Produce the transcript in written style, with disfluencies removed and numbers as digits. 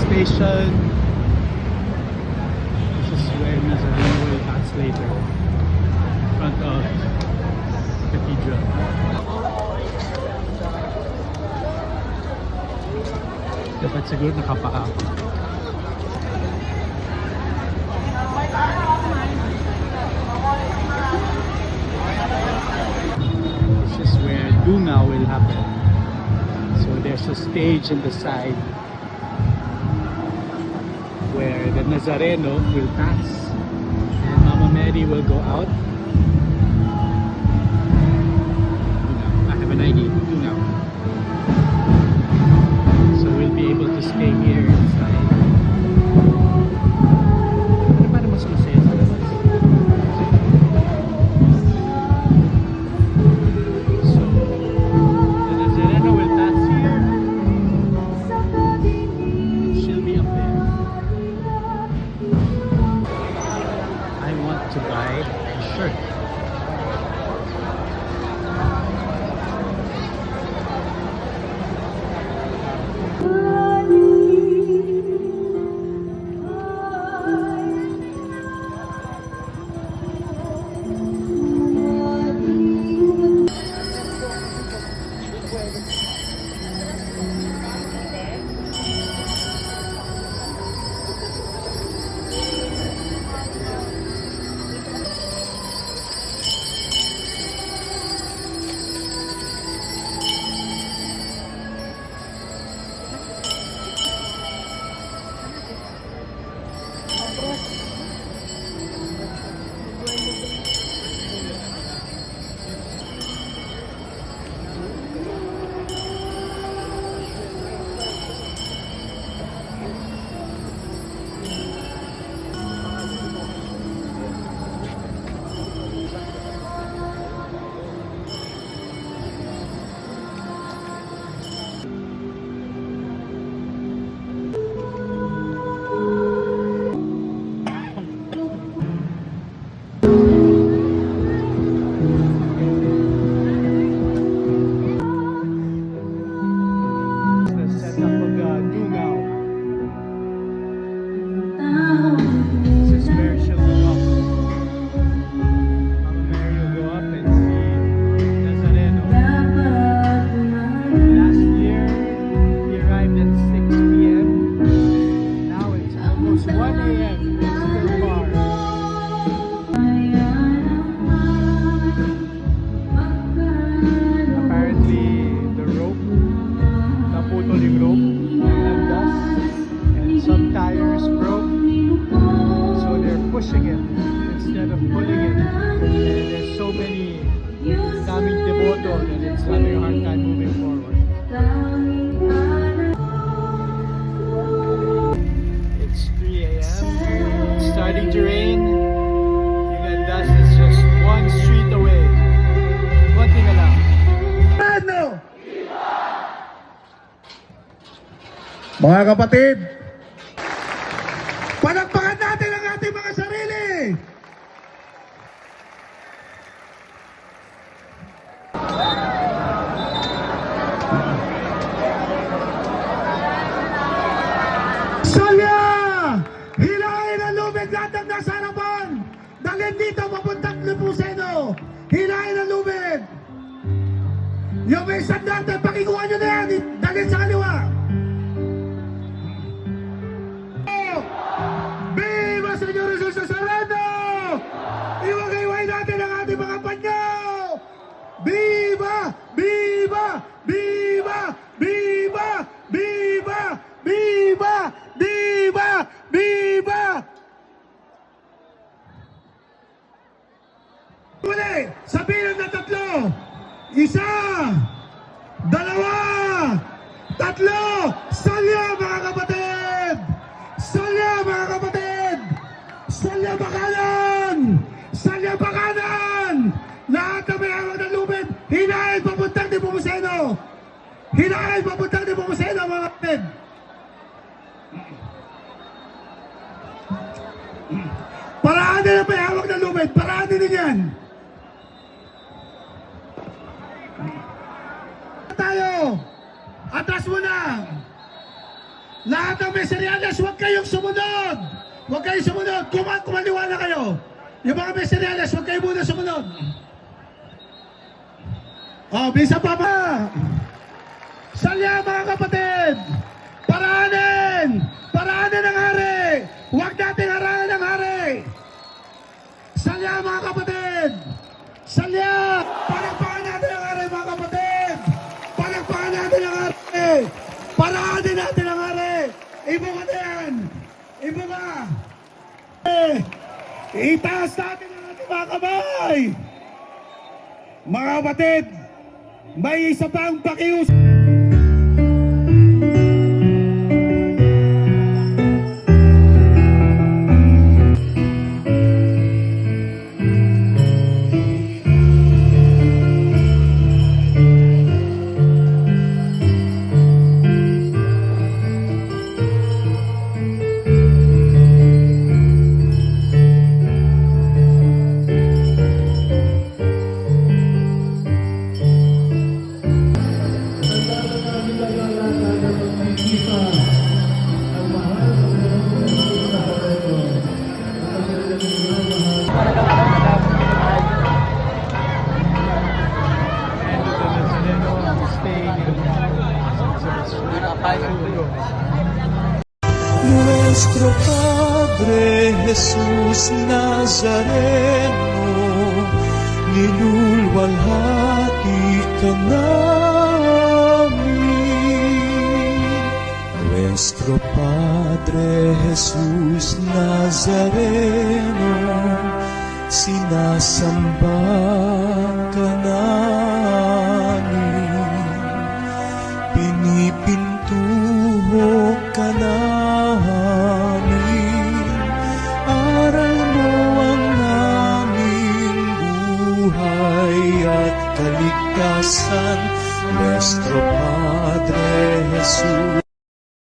station. This is where Nazareno will pass later. In front of Cathedral. Dapat siguro nakapaa ako. This is where Dungaw will happen. So there's a stage in the side where the Nazareno will pass and Mama Mary will go out. I have an idea. Dungaw. So we'll be able to stay here inside. Pero paano mas masaya sa labas? So, the Nazareno will pass here. And she'll be up there. I want to buy a shirt. Pushing it instead of pulling it. And there's so many daming deboto that it's having a hard time moving forward. It's 3 a.m. It's starting to rain. Yung dust is just one street away. Konti na lang. Ano? Mga kapatid, palakpakan natin ang ating mga sarili! Salya! Hilahin ang lubid lahat ng nasa harapan! Dalhin dito papuntang Lepuseno! Hilahin ang lubid! Yung may sandante, pakikuha nyo na yan! Dalhin sa kaliwa! Viva Señor Jesus Nazareno! Iwagayway natin ang ating mga panyo! Viva! Viva! Viva! Viva! Viva! Viva! Viva! Viva! Uli! Sa bilang na 3! 1! 2! 3! Salya mga kapatid! Salya mga kapatid! Salya bakalan! Salya bakalan! Lahat na may hawak ng lubid, hinahin papuntang Nepomuceno! Hinahin papuntang Nepomuceno mga kapatid! Paraan din ang may hawak ng lubid! Paraan din yan! Tayo! Atras muna! Lahat ng Meserianes, huwag kayong sumunod. Huwag kayong sumunod. Kumaliwala kayo. Yung mga Meserianes, huwag kayo muna sumunod. Oh, bisa pa ba? Salya mga kapatid! Paraanin! Paraanin ang hari! Huwag natin harahan ang hari! Salya mga kapatid! Salya! Palakpakan natin ang hari mga kapatid! Palakpakan natin ang hari! Paraanin natin ang hari! Ibo ka na yan! Ibo ka! Itaas natin ang ating mga kamay! Mga kapatid, may isa pang pakiusap. And the Nazareno is staying in Nuestro Padre Jesús Nazareno, nilulwalhati ka namin. Nuestro Padre Jesús Nazareno, sinasamba ka namin. Pinipintuho ka namin, aral mo ang aming buhay at kaligtasan, Nuestro Padre Jesus.